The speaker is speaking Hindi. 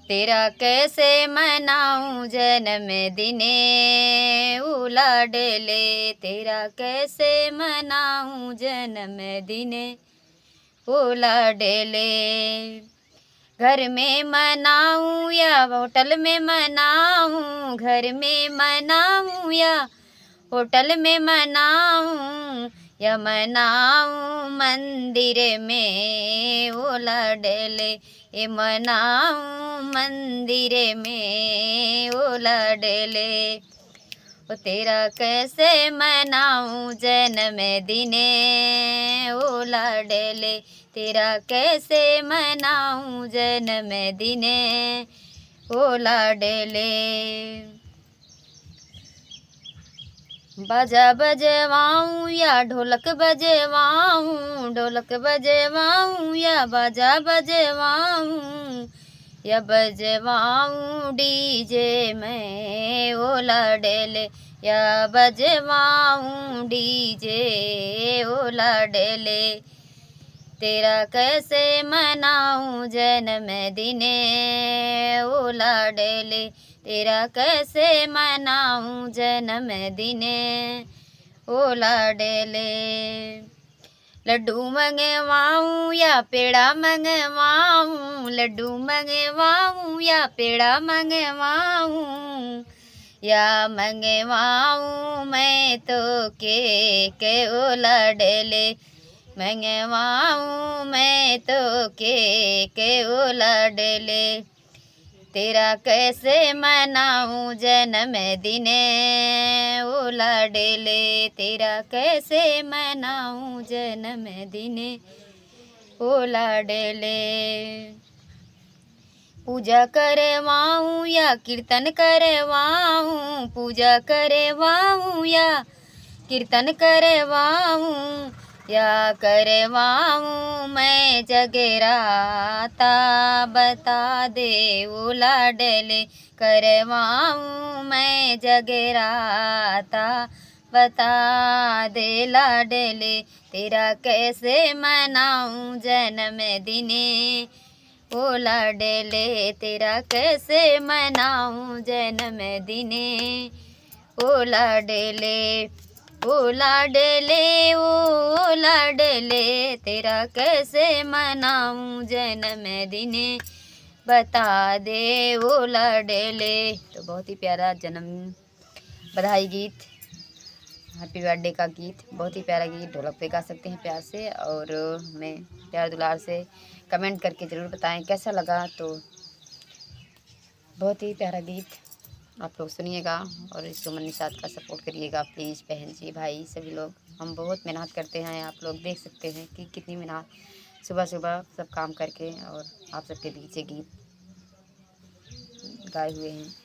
तेरा कैसे मनाऊं जन्मदिने ओ लाडले, तेरा कैसे मनाऊं जन्मदिने ओ लाडले। घर में मनाऊं या होटल में मनाऊं, घर में मनाऊं या होटल में मनाऊं, या मनाऊं मंदिर में ओ लाडले, ये मनाऊं मंदिर में ओ लाडले। ओ तेरा कैसे मनाऊं जन्मदिने ओ लाडले, तेरा कैसे मनाऊं जन्मदिने ओ लाडले। बाजा बजवाऊं या ढोलक बजवाऊं, ढोलक बजवाऊं या बाजा बजवाऊं, या बजवाऊं डीजे में ओ लाडले, या बजवाऊं डीजे ओ लाडले। तेरा कैसे मनाऊं जन्मदिने ओ लाडले, तेरा कैसे मनाऊं जन्मदिने ओ लाडले। लड्डू मंगवाऊं या पेड़ा मंगवाऊं, लड्डू मंगवाऊं या पेड़ा मंगवाऊं, या मंगवाऊं मैं तो केक ओ लाडले, मंगवाऊं मैं तो केक ओ लाडले। तेरा कैसे मनाऊं जन्मदिने ओ लाडले, तेरा कैसे मनाऊं जन्मदिने ओ लाडले। पूजा करवाऊं या कीर्तन करवाऊं, पूजा करवाऊं या कीर्तन करवाऊं, या करवाऊं मैं जगराता बता दे ओ लाडले, करवाऊं मैं जगराता बता दे लाडले। तेरा कैसे मनाऊं जन्मदिने ओ लाडले, तेरा कैसे मनाऊं जन्मदिने ओ लाडले। ओ लाडले ओ लाडले, तेरा कैसे मनाऊं जन्मदिने बता दे ओ लाडले। तो बहुत ही प्यारा जन्म बधाई गीत, हैप्पी बर्थडे का गीत, बहुत ही प्यारा गीत ढोलक पे गा सकते हैं प्यार से। और हमें प्यार दुलार से कमेंट करके ज़रूर बताएं कैसा लगा। तो बहुत ही प्यारा गीत आप लोग सुनिएगा और इस सुमन निषाद का सपोर्ट करिएगा प्लीज़। बहन जी भाई सभी लोग, हम बहुत मेहनत करते हैं, आप लोग देख सकते हैं कि कितनी मेहनत सुबह सुबह सब काम करके और आप सबके बीच ये गीत गाए हुए हैं।